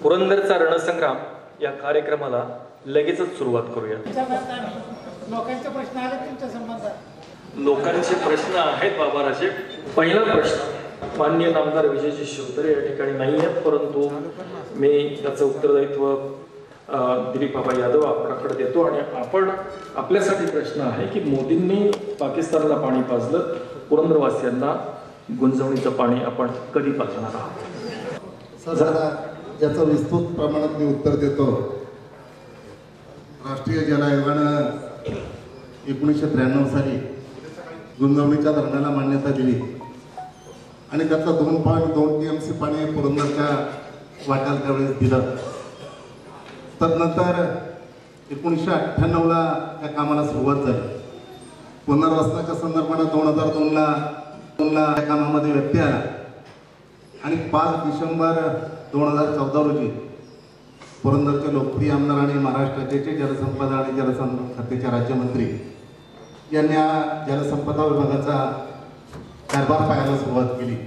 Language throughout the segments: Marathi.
पुरंदरचा रणसंग्राम या कार्यक्रमाला लगेचच सुरुवात करूया। लोकांचे प्रश्न आहेत तुमच्या संबंधात? लोकांचे प्रश्न आहेत बाबाराजे। पहिला प्रश्न माननीय नामदार विजयजी शिवतरे या ठिकाणी नाही आहेत, परंतु मी त्याचं उत्तरदायित्व दिलीप बाबा यादव आपल्याकडे देतो। आणि आपल्यासाठी प्रश्न आहे की मोदींनी पाकिस्तानला पाणी पाजलं, पुरंदरवासियांना गुंजवणीचं पाणी आपण कधी पाजणार आहात? याचं विस्तृत प्रमाणात मी उत्तर देतो। राष्ट्रीय जल आयोगानं 1993 साली गुंजवणीच्या धरणाला मान्यता दिली आणि त्यातलं 2.2 TMC पाणी पुरंदरच्या वाट्याला त्यावेळेस दिलं। तदनंतर 1998ला या कामाला सुरुवात झाली। पुनर्वसनाच्या संदर्भानं 2002ला या कामामध्ये व्यत्यय आला आणि 5 डिसेंबर 2014 रोजी पुरंदरचे लोकप्रिय आमदार आणि महाराष्ट्राचे जलसंपदा आणि जलसंधारण खात्याचे राज्यमंत्री यांनी जलसंपदा विभागाचा कारभार पाहायला सुरुवात केली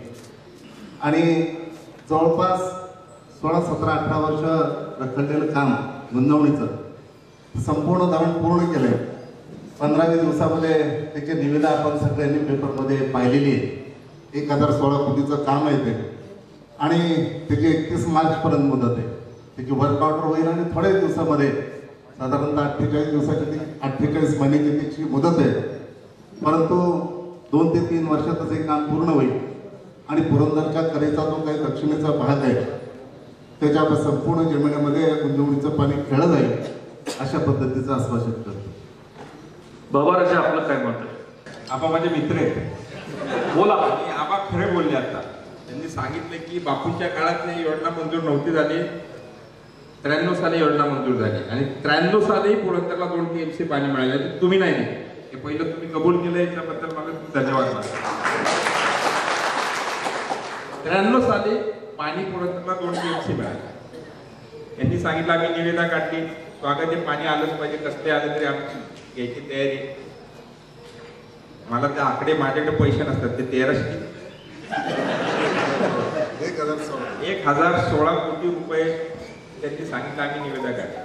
आणि जवळपास 16, 17, 18 वर्ष रखडलेलं काम गुंजवणीचं संपूर्ण धरण पूर्ण केलंय। 15-20 दिवसामध्ये त्याची निविदा आपण सगळ्यांनी पेपरमध्ये पाहिलेली आहे। 1016 कोटीचं काम आहे ते आणि त्याची 31 मार्चपर्यंत मुदत आहे। त्याची वर्क ऑर्डर होईल आणि थोड्याच दिवसामध्ये साधारणतः 48 दिवसाची 48 महिन्याची त्याची मुदत आहे, परंतु 2 ते 3 वर्षातच हे काम पूर्ण होईल आणि पुरंदरच्या करेचा जो काही दक्षिणेचा भाग आहे त्याच्या संपूर्ण जमिनीमध्ये गुंजवणीचं पाणी खेळलं जाईल अशा पद्धतीचं आश्वासन करतो। बाबाराजे आपलं काय मत आहे? आबा माझे मित्र आहेत, बोला। आबा खरे बोलले। आता त्यांनी सांगितलं की बापूंच्या काळात नाही योजना मंजूर नव्हती झाली, 93 साली योजना मंजूर झाली आणि 93 साली पुरंदरला 2 TMC पाणी मिळाले। तुम्ही नाही दिले, हे पहिलं तुम्ही कबूल केलं, याच्याबद्दल मला धन्यवाद मानतो। 93 साली पाणी पुरंदरला 2 TMC मिळाले। यांनी सांगितलं आम्ही निविदा काढली, स्वागत आहे, पाणी आलंच पाहिजे, कसले आले तरी आमची घ्यायची तयारी। मला ते आकडे माझ्याकडे पैसे नसतात, ते 1016 कोटी रुपये त्यांनी सांगितलं आम्ही निविदा काढली।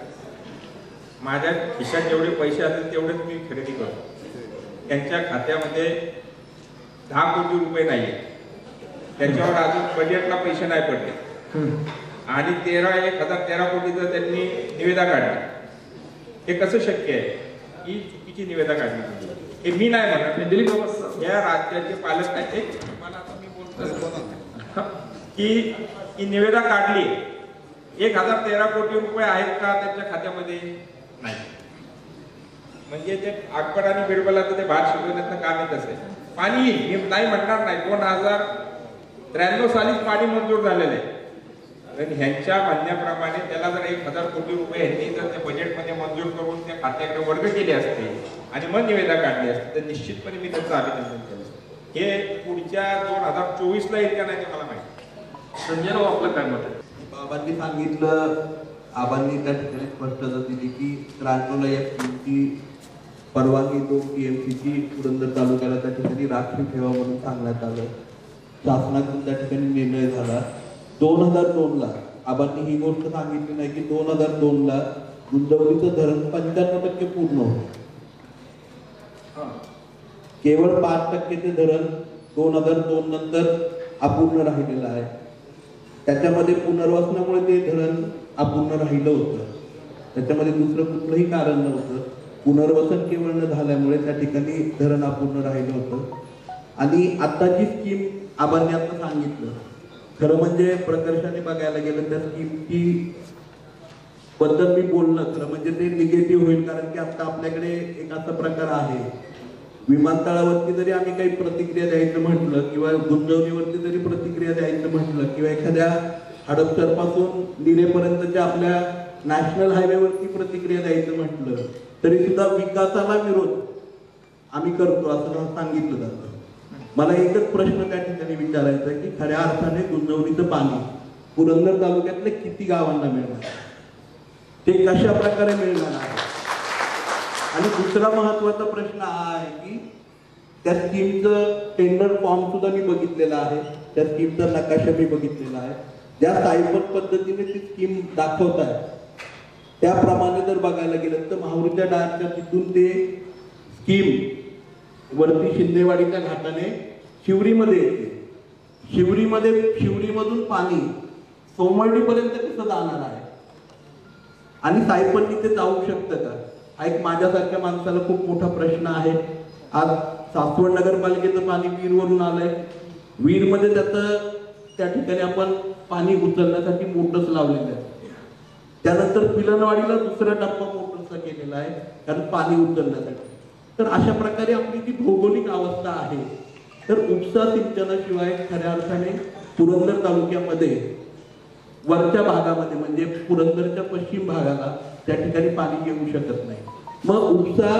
माझ्या खिशात जेवढे पैसे असतील तेवढेच मी खरेदी करतो। त्यांच्या खात्यामध्ये 10 कोटी रुपये नाही आहे, त्याच्यावर अजून बजेटला पैसे नाही पडले आणि 13 कोटीचं त्यांनी निविदा काढली। हे कसं शक्य आहे? ही चुकीची निविदा काढली। हे मी नाही म्हणत, दिलीप बाबा या राज्याचे पालक आहेत। मला आता मी बोलतो की ही निविदा काढली, 1013 कोटी रुपये आहेत का त्यांच्या खात्यामध्ये? नाही। म्हणजे ते अकबर आणि बिरबलाचं ते भात शिकवण्याचं काम येत असेल। पाणी मी नाही म्हणणार नाही, 2093 सालीच पाणी मंजूर झालेलं आहे। ह्यांच्या म्हणण्याप्रमाणे त्याला जर 1000 कोटी रुपये ह्यांनी जर त्या बजेटमध्ये मंजूर करून त्या खात्याकडे वर्ग केले असते आणि मग निविदा काढली असते तर निश्चितपणे मी त्यांचं अभिनंदन केलं। हे पुढच्या 2024ला येईल का नाही ते मला माहिती। संजयराव आपलं काय मत आहे? बाबांनी सांगितलं, आबांनी त्या ठिकाणी स्पष्टता दिली की 93ला या स्कीमची परवानगी 2 TMCची पुरंदर तालुक्याला त्या ठिकाणी राखीव ठेवा म्हणून सांगण्यात आलं। शासनाकडून त्या ठिकाणी निर्णय झाला। 2002ला आबांनी ही गोष्ट सांगितली नाही की 2002ला गुंजवणीचं धरण 95% पूर्ण होतं, केवळ 5% ते धरण 2002 नंतर अपूर्ण राहिलेलं आहे। त्याच्यामध्ये पुनर्वसनामुळे ते धरण अपूर्ण राहिलं होतं, त्याच्यामध्ये दुसरं कुठलंही कारण नव्हतं। पुनर्वसन केवळ न झाल्यामुळे त्या ठिकाणी धरण अपूर्ण राहिलं होतं। आणि आताची स्कीम आबांनी आता सांगितलं, खरं म्हणजे प्रकर्षाने बघायला गेलं त्या स्कीमची बद्दल मी बोलणं खरं म्हणजे ते निगेटिव्ह होईल, कारण की आता आपल्याकडे एक असा प्रकार आहे, विमानतळावरती जरी आम्ही काही प्रतिक्रिया द्यायचं म्हटलं किंवा गुंजवणीवरती जरी प्रतिक्रिया द्यायचं म्हटलं किंवा एखाद्या हडपसरपासून निरेपर्यंतच्या आपल्या नॅशनल हायवेवरती प्रतिक्रिया द्यायचं म्हटलं तरी सुद्धा विकासाला विरोध आम्ही करतो असं सांगितलं जातं। मला एकच प्रश्न त्या ठिकाणी विचारायचा आहे की खऱ्या अर्थाने गुंजवणीचं पाणी पुरंदर तालुक्यातले किती गावांना मिळणार, ते कशा प्रकारे मिळणार आहे? आणि दुसरा महत्वाचा प्रश्न हा आहे की त्या स्कीमचं टेंडर फॉर्म सुद्धा मी बघितलेला आहे, त्या स्कीमचा नकाशा मी बघितलेला आहे। ज्या सायबर पद्धतीने ती स्कीम दाखवत आहे त्याप्रमाणे जर बघायला गेलं तर माहुरीच्या डाळच्या तिथून ते स्कीम वरती शिंदेवाडीच्या घाटाने शिवरीमध्ये येते. शिवरीमधून पाणी सोमर्डीपर्यंत कसं जाणार आहे आणि सायपन तिथे जाऊ शकतं का, हा एक माझ्यासारख्या माणसाला खूप मोठा प्रश्न आहे. आज सासवड नगरपालिकेचं पाणी वीरवरून आलंय. वीरमध्ये त्या ठिकाणी आपण पाणी उचलण्यासाठी मोटर्स लावलेले आहेत. त्यानंतर पिलनवाडीला दुसरा टप्पा मोटरचा केलेला आहे कारण पाणी उचलण्यासाठी. तर अशा प्रकारे आपली जी भौगोलिक अवस्था आहे तर उपसा सिंचनाशिवाय खऱ्या अर्थाने पुरंदर तालुक्यामध्ये वरच्या भागामध्ये म्हणजे पुरंदरच्या पश्चिम भागाला त्या ठिकाणी पाणी येऊ शकत नाही. मग उपसा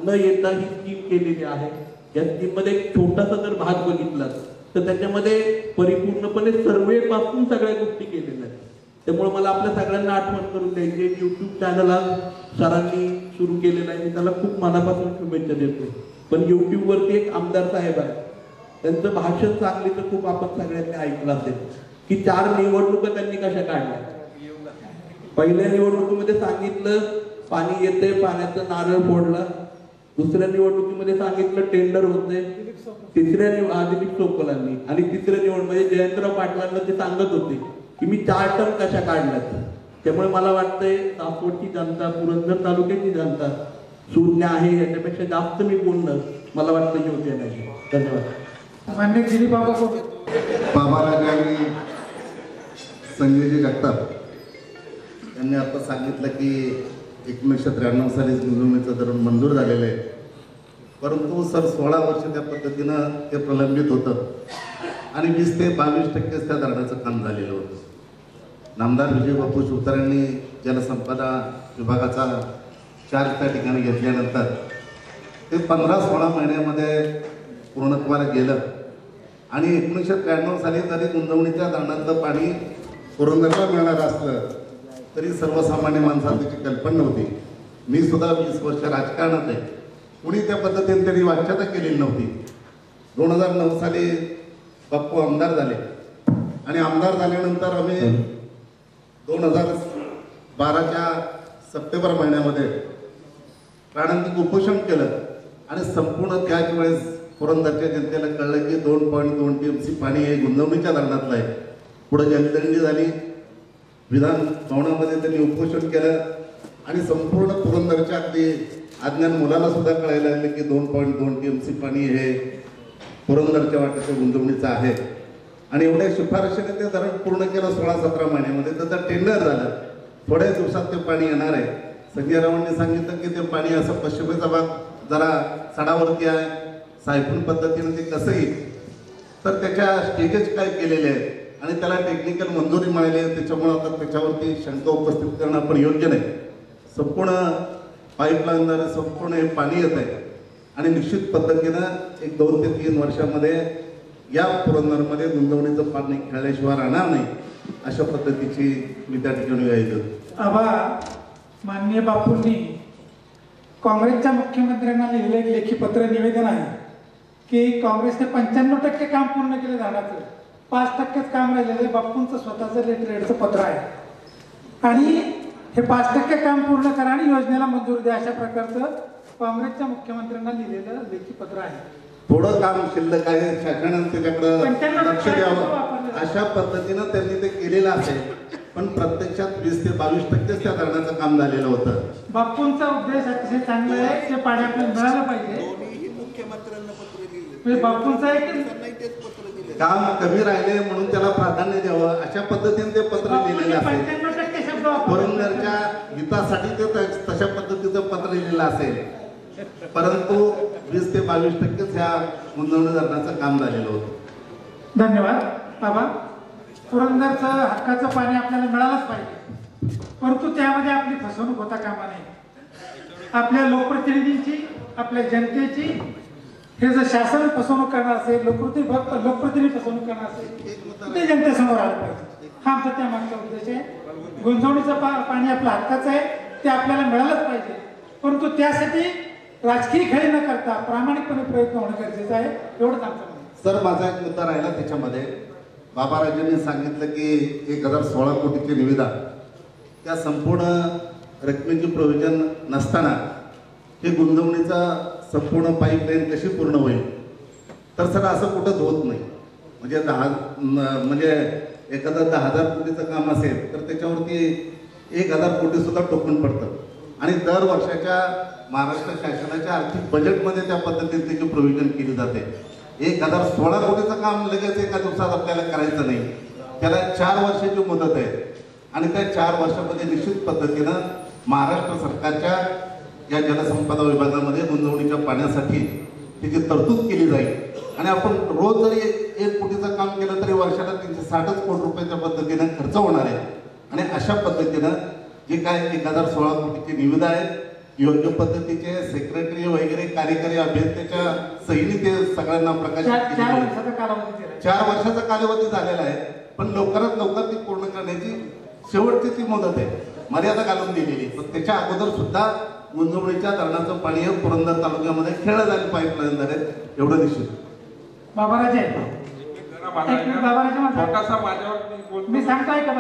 न येता ही स्कीम केलेली आहे. या स्कीममध्ये एक छोटासा जर भाग बघितला तर त्याच्यामध्ये परिपूर्णपणे सर्वे पासून सगळ्या गोष्टी केलेल्या आहेत. त्यामुळे मला आपल्या सगळ्यांना आठवण करून द्यायची, युट्यूब चॅनल आज सरांनी सुरू केलेला आहे, मी त्याला खूप मनापासून शुभेच्छा देतो. पण युट्यूब वरती एक आमदार साहेब आहे, त्यांचं भाषण सांगलीचं खूप आपण सगळ्यांनी ऐकलं असेल की 4 निवडणुका त्यांनी कशा काढल्या. पहिल्या निवडणुकीमध्ये सांगितलं पाणी येते, पाण्याचं नारळ फोडला. दुसऱ्या निवडणुकीमध्ये सांगितलं टेंडर होते. तिसऱ्या दिलीप सोपलांनी आणि तिसऱ्या निवडणुकीमध्ये जयंतराव पाटलांना ते सांगत होते की मी 4 टर्म कशा काढल्यात. त्यामुळे मला वाटतंय सासवडची जनता, पुरंदर तालुक्याची जनता शून्य आहे, याच्यापेक्षा जास्त मी बोलणं मला वाटतं योग्य नाही. धन्यवाद. मान्य दिलीप बाबा बाबाराज आणि संजयजी जगताप यांनी आता सांगितलं की 1993 साली गुंजवणीचं धरण मंजूर झालेलं आहे. परंतु सर 16 वर्ष त्या पद्धतीनं ते प्रलंबित होतं आणि 20 ते 22% त्या धरणाचं काम झालेलं होतं. नामदार विजय बापू शिवतारेंनी जलसंपदा विभागाचा चार्ज त्या ठिकाणी घेतल्यानंतर ते 15-16 महिन्यामध्ये पूर्णत्वाला गेलं आणि 1993 साली जरी गुंजवणीच्या धरणातलं पाणी पुरंदरला मिळणार असलं तरी सर्वसामान्य माणसाला त्याची कल्पना नव्हती. मी सुद्धा 20 वर्ष राजकारणात आहे, कुणी त्या पद्धतीने त्यांनी वाच्यता केलेली नव्हती. 2009 साली बाप्पू आमदार झाले आणि आमदार झाल्यानंतर आम्ही 2012च्या सप्टेंबर महिन्यामध्ये प्राणांतिक उपोषण केलं आणि संपूर्ण त्याच वेळेस पुरंदरच्या जनतेला कळलं की 2.2 TMC पाणी हे गुंजवणीच्या धरणातलं आहे. पुढे जनदंडी झाली, विधान भवनामध्ये त्यांनी उपोषण केलं आणि संपूर्ण पुरंदरच्या अगदी अज्ञान मुलाला सुद्धा कळायला लागलं की 2.2 TMC पाणी हे पुरंदरच्या वाट्याच्या गुंतवणुकीचं आहे. आणि एवढ्या शिफारशीने ते धरण पूर्ण केलं 16-17 महिन्यामध्ये. त्याचं टेंडर झालं, थोड्या दिवसात ते पाणी येणार आहे. संजय रावांनी सांगितलं की ते पाणी असं पश्चिमेचा भाग जरा सडावरती आहे, सायफून पद्धतीने ते कसं येईल, तर त्याच्या स्टेजेस काय केलेले आहेत आणि त्याला टेक्निकल मंजुरी मिळाली आहे. त्याच्यामुळे आता त्याच्यावरती शंका उपस्थित करणं आपण योग्य नाही. संपूर्ण पाईपलाईनद्वारे संपूर्ण हे पाणी येत आहे आणि निश्चित पद्धतीनं एक 2 ते 3 वर्षामध्ये या पुरंदरमध्ये गुंतवणुकीचं पाणी खेळल्याशिवाय राहणार नाही, अशा पद्धतीची मी त्या ठिकाणी यायचं. आबा माननीय बापूंनी काँग्रेसच्या मुख्यमंत्र्यांना लिहिलं एक लेखी पत्र निवेदन आहे की काँग्रेसने 95% काम पूर्ण केले झाडाचं, 5%च काम राहिलेलं. बापूंचं स्वतःचं लेटरेडचं पत्र आहे आणि हे 5% काम पूर्ण करा आणि योजनेला मंजूर द्या, अशा प्रकारचं काँग्रेसच्या मुख्यमंत्र्यांना लिहिलेलं लेखी पत्र आहे. थोडं काम शिल्लक आहे, शासनानं त्याच्याकडे लक्ष द्यावं अशा पद्धतीनं त्यांनी ते केलेलं असेल. पण प्रत्यक्षात 20 ते 22% त्या धरणाचं काम झालेलं होतं. बापूंचा उद्देश अतिशय चांगला आहे, ते पाणी आपल्याला मिळालं पाहिजे. बापूंचा एक काम कमी राहिले म्हणून त्याला प्राधान्य द्यावं अशा पद्धतीने ते पत्र लिहिलेलं असेल. पुरंदरच्या हितासाठी ते तशा पद्धतीचं पत्र लिहिलेलं असेल. परंतु 20 ते 22% ह्या गुंतवणूक धरणाचं काम झालेलं होतं. धन्यवाद बाबा. पुरंदरचं हक्काचं पाणी आपल्याला मिळालंच पाहिजे, परंतु त्यामध्ये आपली फसवणूक होता कामा नये. आपल्या लोकप्रतिनिधींची, आपल्या जनतेची, हे जर शासन फसवणूक करणार असेल, लोकप्रतिनिधी फसवणूक करणार असेल, ते जनतेसमोर आलं पाहिजे. हा आमचा त्या मागचा उद्देश आहे. गुंतवणुकीचं पाणी आपलं हक्काचं आहे, ते आपल्याला मिळालंच पाहिजे. परंतु त्यासाठी राजकीय खेळी न करता प्रामाणिकपणे प्रयत्न होणं गरजेचं आहे, एवढंच आमचं म्हणणं. सर माझा एक मुद्दा राहिला त्याच्यामध्ये बाबाराजांनी सांगितलं की 1016 कोटीचे निविदा, त्या संपूर्ण रकमेचे प्रोव्हिजन नसताना हे गुंतवणुकीचा संपूर्ण पाईपलाईन कशी पूर्ण होईल? तर सर असं कुठंच होत नाही. म्हणजे एखादं 10,000 कोटीचं काम असेल तर त्याच्यावरती 1,000 कोटी सुद्धा टोकून पडतं आणि दर वर्षाच्या महाराष्ट्र शासनाच्या आर्थिक बजेटमध्ये त्या पद्धतीने त्याची प्रोव्हिजन केली जाते. 1016 कोटीचं काम लगेच एका दिवसात आपल्याला करायचं नाही. त्याला 4 वर्षाची मुदत आहे आणि त्या 4 वर्षामध्ये निश्चित पद्धतीनं महाराष्ट्र सरकारच्या या जलसंपदा विभागामध्ये गुंतवणुकीच्या पाण्यासाठी त्याची तरतूद केली जाईल आणि आपण रोज जरी 1 कोटीचं काम केलं तरी वर्षाला 360 कोटी रुपयाच्या पद्धतीनं खर्च होणार आहे. आणि अशा पद्धतीनं जे काय 1016 कोटीची निविदा आहेत, योग्य पद्धतीचे सेक्रेटरी वगैरे कार्यकारी अभियंत्याच्या सहीने ते सगळ्यांना प्रकाशित केले. 4 वर्षाचा कालावधी झालेला आहे, पण लवकरात लवकर ती पूर्ण करण्याची शेवटची ती मुदत आहे, मर्यादा घालून दिलेली. पण त्याच्या अगोदर सुद्धा गुंजवणीच्या धरणाचं पाणी हे पुरंदर तालुक्यामध्ये खेळलं जाईल पाईपलाईन द्वारे, एवढं निश्चित. बाबाराजे मी सांगताय का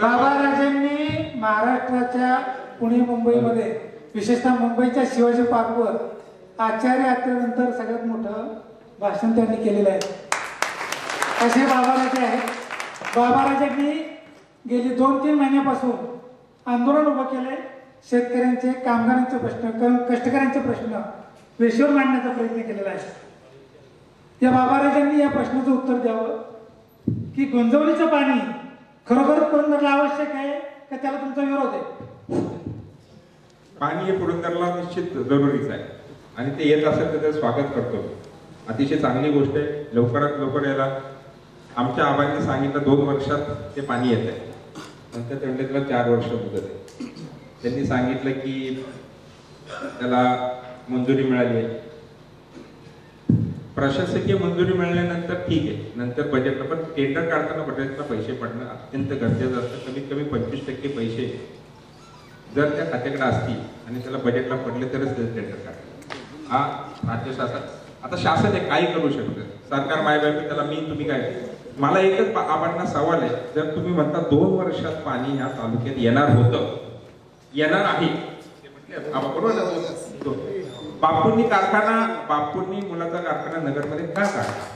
बाबाराजांनी महाराष्ट्राच्या पुणे मुंबईमध्ये विशेषतः मुंबईच्या शिवाजी पार्कवर आचार्य यात्रेनंतर सगळ्यात मोठं भाषण त्यांनी केलेलं आहे. असे बाबाराजे आहेत. बाबाराजांनी गेली 2-3 महिन्यापासून आंदोलन उभं केले. शेतकऱ्यांचे, कामगारांचे प्रश्न, कष्टकऱ्यांचे प्रश्न वेशीवर मांडण्याचा प्रयत्न केलेला आहे. या बाबाराजांनी या प्रश्नाचं उत्तर द्यावं की गुंजवणीचं पाणी खरोखर पुरंदरला आवश्यक आहे का त्याला तुमचा विरोध आहे? पाणी हे पुरंदरला निश्चित जरुरीच आहे आणि ते येत असेल तर त्याचं स्वागत करतो. अतिशय चांगली गोष्ट आहे. लवकरात लवकर याला आमच्या आबांनी सांगितलं 2 वर्षात ते पाणी येत आहे. नंतर त्यांनी त्याला 4 वर्ष मुदत आहे. त्यांनी सांगितलं की त्याला मंजुरी मिळाली आहे. प्रशासकीय मंजुरी मिळाल्यानंतर ठीक आहे, नंतर बजेटला पण टेंडर काढताना बजेटला पैसे पडणं अत्यंत गरजेचं असतं. कमीत कमी 25% पैसे जर त्या खात्याकडे असतील आणि त्याला बजेटला पडले तरच ते टेंडर काढतात. हा राज्य शासन, आता शासन आहे काही करू शकतं. सरकार मायबापी त्याला तुम्ही काय. मला एकच आबांना सवाल आहे, जर तुम्ही म्हणता 2 वर्षात पाणी ह्या तालुक्यात येणार होतं, येणार आहे, बरोबर ना? बापूंनी मुलाचा कारखाना नगरमध्ये का काढला?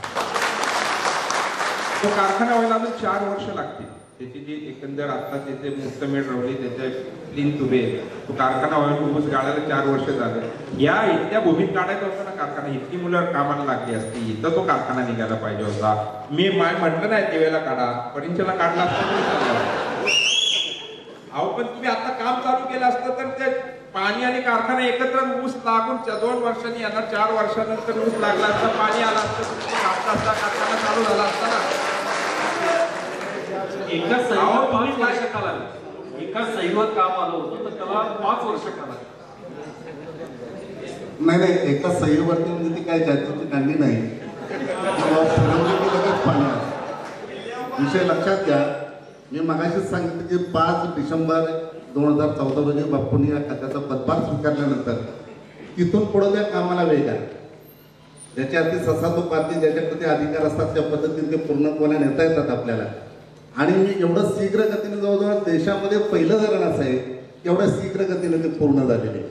तो कारखाना व्हायला अजून 4 वर्ष लागतील. त्याची जी एकंदर आता त्याचे मुहूर्तमेढ रवली, त्याचे प्लिंथ उभे, तो कारखाना व्हायला ऊस गाळायला 4 वर्ष झाले. या इतक्या भूमीत काढायचा होता ना कारखाना, इतकी मुलं कामाला लागली असती तर तो कारखाना निघायला पाहिजे होता. मी म्हटलं नाही दिवेला काढा, परीक्षेला काढला असता. अहो पण तुम्ही आता काम चालू केलं असतं तर ते पाणी आणि कारखाना एकत्र ऊस लागून 2 वर्षांनी येणार, 4 वर्षानंतर ऊस लागला असता, पाणी आला असतं, कारखाना चालू झाला असता ना. एका सहीवर काम आलं होतं तर त्याला 5 वर्ष काढा. नाही, एका सहीवरती म्हणजे ती काय जातीची कांडी नाही. विषय लक्षात घ्या. मी मगाशीच सांगितलं की 5 डिसेंबर 2014 रोजी बापूंनी या खात्याचा पदभार स्वीकारल्यानंतर तिथून पुढे त्या कामाला वेग आहे. ज्याच्या अगदी ससातो पार्टी ज्याच्याकडे ते अधिकार असतात त्या पद्धतीने ते पूर्णत्वाला नेता येतात आपल्याला. आणि मी एवढं शीघ्र गतीने जवळजवळ देशामध्ये पहिलं धरण असं आहे, एवढ्या शीघ्र गतीने ते पूर्ण झालेले.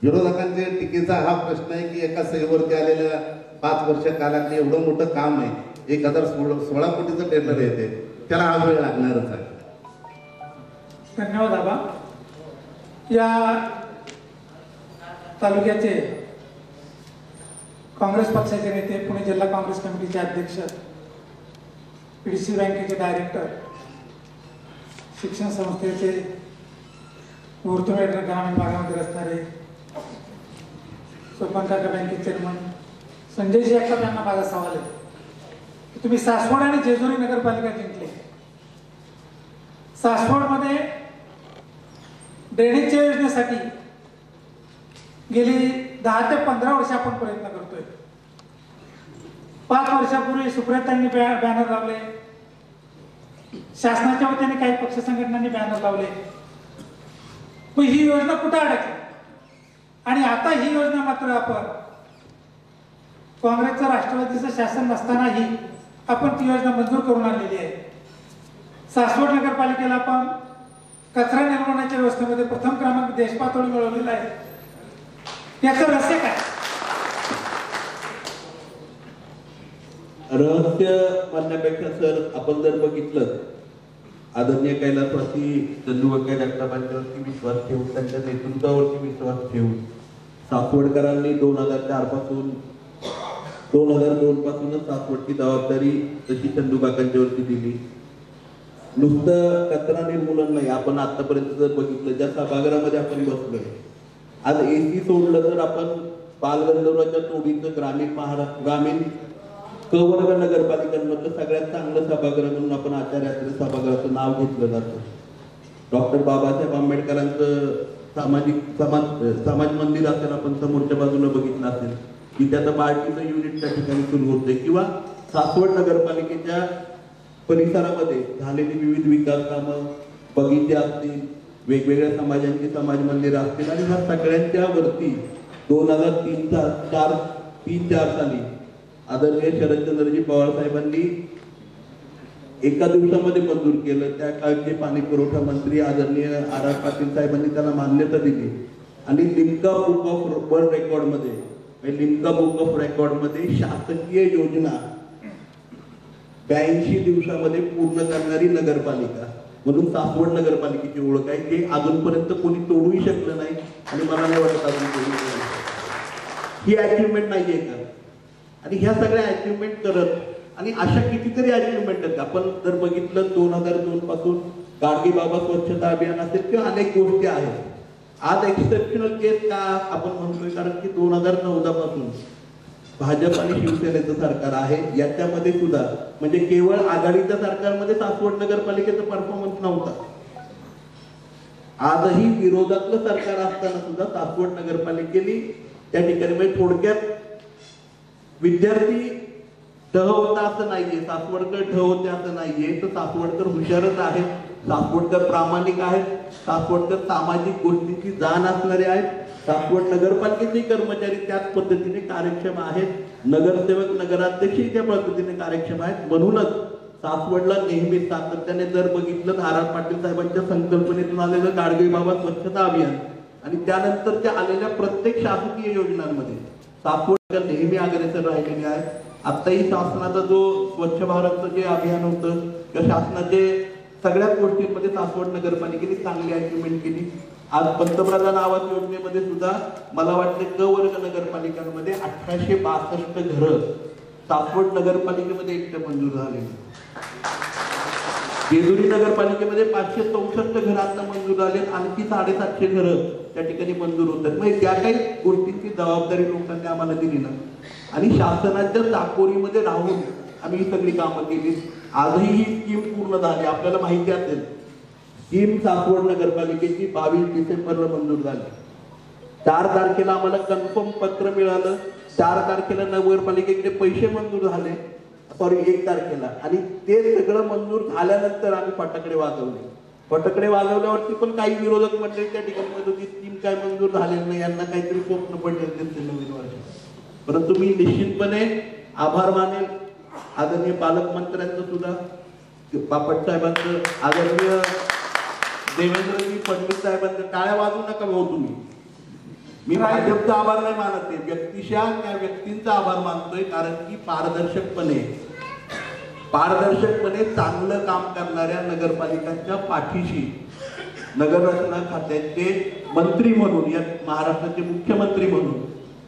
विरोधकांच्या टीकेचा हा प्रश्न आहे की एका सहीवरती आलेल्या 5 वर्ष कालात एवढं मोठं काम आहे, 1016 कोटीचं टेंडर येते, त्याला हा वेळ लागणारच आहे. धन्यवाद आबा. या तालुक्याचे काँग्रेस पक्षाचे नेते, पुणे जिल्हा काँग्रेस कमिटीचे अध्यक्ष, PDC बँकेचे डायरेक्टर, शिक्षण संस्थेचे मुहूर्तमेढ ग्रामीण भागामध्ये असणारे सोपानकाका बँकेचे चेअरमन संजय जगताप यांना माझा सवाल आहे की तुम्ही सासवड आणि जेजुरी नगरपालिका जिंकली. सासवडमध्ये ड्रेनेजच्या योजनेसाठी गेली 10 ते 15 वर्ष आपण प्रयत्न करतोय. 5 वर्षापूर्वी सुप्रियातांनी बॅनर लावले, शासनाच्या वतीने काही पक्ष संघटनांनी बॅनर लावले. पण ही योजना कुठं अडकली? आणि आता ही योजना मात्र आपण काँग्रेसचं राष्ट्रवादीचं शासन नसतानाही आपण ती योजना मंजूर करून आणलेली आहे. सासवड नगरपालिकेला आपण कचरा निर्मूलनाच्या व्यवस्थेमध्ये प्रथम क्रमांक देश पातळी मिळवलेला आहे. याचं रहस्य काय? रहस्य म्हणण्यापेक्षा सर, आपण जर बघितलं, आदरणीय कैलासवासी चंदूबाई जगतापांच्यावरती विश्वास ठेवून, त्यांच्या नेतृत्वावरती विश्वास ठेवून सासवडकरांनी 2004 पासून 2002 पासूनच सासवडची जबाबदारी तशी चंदूकाकांच्यावरती दिली. नुसतं कचरा निर्मूलन नाही, आपण आतापर्यंत जर बघितलं, ज्या सभागृहामध्ये आपण बसलोय, आज एसी सोडलं तर आपण बालगंधर्वाच्या तोडीचं ग्रामीण क वर्ग नगरपालिकांमधलं सगळ्यात चांगलं सभागृह म्हणून आपण आचार्य सभागृहाचं नाव घेतलं जातं. डॉक्टर बाबासाहेब आंबेडकरांचं समाज मंदिर असेल, आपण समोरच्या बाजूला बघितलं असेल की त्याचं बार्टीचं युनिट त्या ठिकाणी सुरू होतंय, किंवा सासवड नगरपालिकेच्या परिसरामध्ये झालेली विविध विकास कामं, बगीचे असतील, वेगवेगळ्या समाजांची समाज मंदिरं असतील, आणि ह्या सगळ्यांच्या वरती 2003-4 साली आदरणीय शरदचंद्रजी पवार साहेबांनी एका दिवसामध्ये मंजूर केलं. त्या काळचे पाणी पुरवठा मंत्री आदरणीय आर पाटील साहेबांनी त्याला मान्यता दिली आणि लिम्का बुक ऑफ वर्ल्ड रेकॉर्डमध्ये शासकीय योजना 82 दिवसामध्ये पूर्ण करणारी नगरपालिका म्हणून सासवड नगरपालिकेची ओळख आहे. जे अजूनपर्यंत कोणी तोडूही शकलं नाही, आणि मला नाही वाटत अजून ही अचिव्हमेंट नाहीये का? आणि ह्या सगळ्या अचिव्हमेंट करत, आणि अशा कितीतरी अचिव्हमेंट आहेत. आपण जर बघितलं 2002 पासून गाडगे बाबा स्वच्छता अभियान असेल किंवा अनेक गोष्टी आहेत. आज एक्सेप्शनल केस का आपण म्हणतोय? कारण की 2014 पासून भाजप आणि शिवसेनेचं सरकार आहे. याच्यामध्ये सुद्धा म्हणजे केवळ आघाडीच्या सरकारमध्ये सासवड नगरपालिकेचा परफॉर्मन्स नव्हता. आजही विरोधातलं सरकार असताना सुद्धा सासवड नगरपालिकेने त्या ठिकाणी, म्हणजे थोडक्यात विद्यार्थी ढ होता असं नाहीये, सासवडकर ढ होते असं नाहीये. तर सासवडकर हुशारच आहेत, सासवडकर प्रामाणिक आहेत, सासवडकर सामाजिक गोष्टींची जाण असणारे आहेत. सासवड नगरपालिकेचे कर्मचारी त्याच पद्धतीने कार्यक्षम आहेत, नगरसेवक नगराध्यक्षही त्या पद्धतीने कार्यक्षम आहेत. म्हणूनच सासवडला नेहमी सातत्याने जर बघितलं, आर पाटील साहेबांच्या संकल्पनेतून आलेलं गाडगे बाबा स्वच्छता अभियान आणि त्यानंतरच्या आलेल्या प्रत्येक शासकीय योजनांमध्ये सासवड नेहमी अग्रेसर राहिलेले आहे. आताही शासनाचा जो स्वच्छ भारतचं जे अभियान होतं, त्या शासनाचे सगळ्याच गोष्टींमध्ये सासवड नगरपालिकेने चांगली अचिव्हमेंट केली. आज पंतप्रधान आवास योजनेमध्ये सुद्धा मला वाटतं क वर्ग नगरपालिकांमध्ये 1862 घरं सासवड नगरपालिकेमध्ये एकटं मंजूर झालेली. जेजुरी नगरपालिकेमध्ये 564 घरं आता मंजूर झाले, आणखी 750 घरं त्या ठिकाणी मंजूर होतात. म्हणजे त्या काही गोष्टींची जबाबदारी लोकांनी आम्हाला दिली ना, आणि शासनाच्या चाकोरीमध्ये राहून आम्ही ही सगळी कामं केली. आजही ही स्कीम पूर्ण झाली. आपल्याला माहिती असेल, स्कीम सासवड नगरपालिकेची 22 डिसेंबरला मंजूर झाली. 4 तारखेला आम्हाला कन्फर्म पत्र मिळालं, 4 तारखेला नगरपालिकेकडे पैसे मंजूर झाले, 1 तारखेला, आणि ते सगळं मंजूर झाल्यानंतर आम्ही फटाकडे वाजवले. फटाकडे वाजवल्यावरती पण काही विरोधक मंडळी त्या ठिकाणी म्हणत होती स्कीम काय मंजूर झालेली नाही, यांना काहीतरी स्वप्न पडले असेल नवीन वर्ष. परंतु मी निश्चितपणे आभार मानेल आदरणीय पालकमंत्र्यांचं सुद्धा, बापट साहेबांचं, आदरणीय देवेंद्रजी फडणवीस साहेबांचं. टाळ्या वाजवू नका भाऊ तुम्ही. मी भाजपचा आभार नाही मानत आहे, व्यक्तिशः त्या व्यक्तींचा आभार मानतोय. कारण की पारदर्शकपणे चांगलं काम करणाऱ्या नगरपालिकांच्या पाठीशी नगररचना खात्याचे मंत्री म्हणून, या महाराष्ट्राचे मुख्यमंत्री म्हणून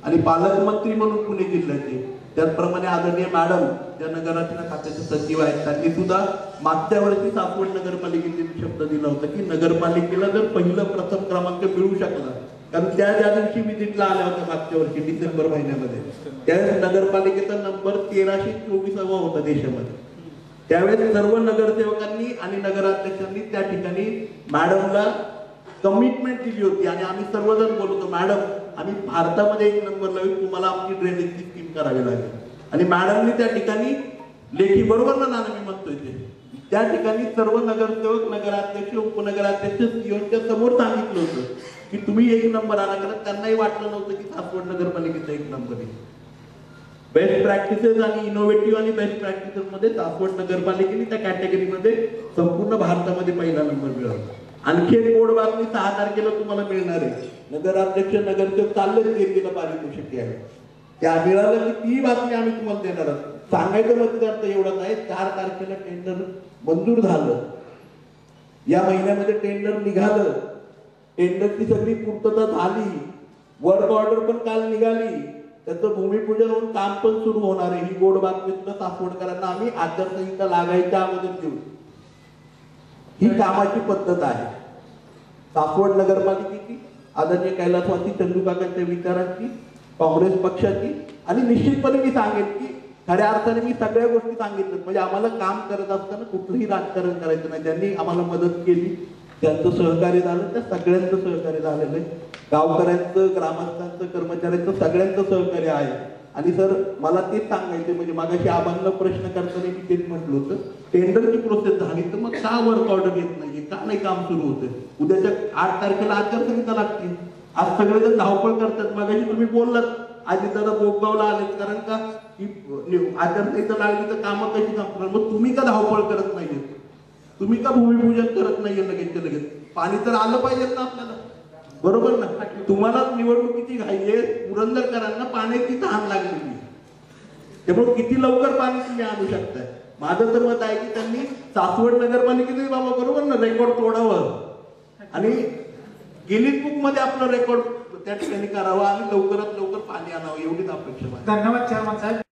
आणि पालकमंत्री म्हणून पुणे जिल्ह्याचे, त्याचप्रमाणे आदरणीय मॅडम ज्या नगररचना खात्याचे सचिव आहेत, त्यांनी सुद्धा मागच्या वर्षी सासवड नगरपालिकेने शब्द दिला होता की नगरपालिकेला जर पहिलं प्रथम क्रमांक मिळू शकला, कारण त्या ज्या दिवशी विजिटला आल्या होत्या मागच्या वर्षी डिसेंबर महिन्यामध्ये, त्यावेळेस नगरपालिकेचा नंबर 1324 होता देशामध्ये. त्यावेळेस सर्व नगरसेवकांनी आणि नगराध्यक्षांनी त्या ठिकाणी मॅडमला कमिटमेंट दिली होती, आणि आम्ही सर्वजण बोलतो मॅडम आम्ही भारतामध्ये 1 नंबर लावू, तुम्हाला आमची ड्रेनेजची स्कीम करावी लागेल. आणि मॅडमनी त्या ठिकाणी लेखी, बरोबर ना नाना मी म्हणतोय ते, त्या ठिकाणी सर्व नगरसेवक नगराध्यक्ष उपनगराध्यक्ष सीओच्या समोर सांगितलं होतं की तुम्ही 1 नंबर आणा. कारण त्यांनाही वाटलं नव्हतं की सासवड नगरपालिकेचा 1 नंबर आहे. बेस्ट प्रॅक्टिसेस आणि इनोव्हेटिव्ह आणि बेस्ट प्रॅक्टिसेस मध्ये सासवड नगरपालिकेने त्या कॅटेगरीमध्ये संपूर्ण भारतामध्ये पहिला नंबर मिळवला. आणखी एक गोड बातमी 6 तारखेला तुम्हाला मिळणार आहे. नगराध्यक्ष नगरसेवक चाललेच केंद्रीय पारितोषिक आहे त्या मिळालं की ती बातमी आम्ही तुम्हाला देणार आहोत. सांगायचं मतदार एवढंच आहे 4 तारखेला टेंडर मंजूर झालं. या महिन्यामध्ये टेंडर निघालं. टेंडरची सगळी पूर्तता झाली. वर्क ऑर्डर पण काल निघाली. त्याचं भूमिपूजन होऊन काम पण सुरू होणार आहे. ही गोड बातमी सुद्धा सासवडकरांना आम्ही आचारसंहिता लागायच्या अगोदर देऊ. ही कामाची पद्धत आहे सासवड नगरपालिकेची, आदरणीय कैलासवासी चंदूकाकांच्या विचारांची, काँग्रेस पक्षाची. आणि निश्चितपणे मी सांगेन की खऱ्या अर्थाने मी सगळ्या गोष्टी सांगितल्या. म्हणजे आम्हाला काम करत असताना कुठलंही राजकारण करायचं नाही. ज्यांनी आम्हाला मदत केली त्यांचं सहकार्य झालं, त्या सगळ्यांचं सहकार्य झालेलं आहे. गावकऱ्यांचं, ग्रामस्थांचं, कर्मचाऱ्यांचं सगळ्यांचं सहकार्य आहे. आणि सर मला तेच सांगायचं म्हणजे मागाशी आबांना प्रश्न करताना मी तेच म्हटलं होतं, टेंडरची प्रोसेस झाली तर मग का वर्क ऑर्डर येत नाहीये, का नाही काम सुरू होतं. उद्याच्या 8 तारखेला आचारसंहिता लागते. आज सगळेजण धावपळ करतात. मागाशी तुम्ही बोललात आधी जरा बोगगावला आलेत कारण का आचारसंहिता लागली तर कामं कशी संपणार. मग तुम्ही का धावपळ करत नाहीये, तुम्ही का भूमिपूजन करत नाहीये लगेच लगेच. पाणी तर आलं पाहिजे ना आपल्याला, बरोबर ना. तुम्हाला निवडणुकीची घाई आहे, पुरंदरकरांना पाण्याची तहान लागलेली, त्यामुळे किती लवकर पाणी तुम्ही आणू शकताय. माझं तर मत आहे की त्यांनी सासवड नगरपालिकेने बाबा बरोबर ना रेकॉर्ड तोडावं आणि गिनीज बुक मध्ये आपलं रेकॉर्ड त्या ठिकाणी करावं आणि लवकरात लवकर पाणी आणावं एवढीच अपेक्षा. धन्यवाद चेअरमन साहेब.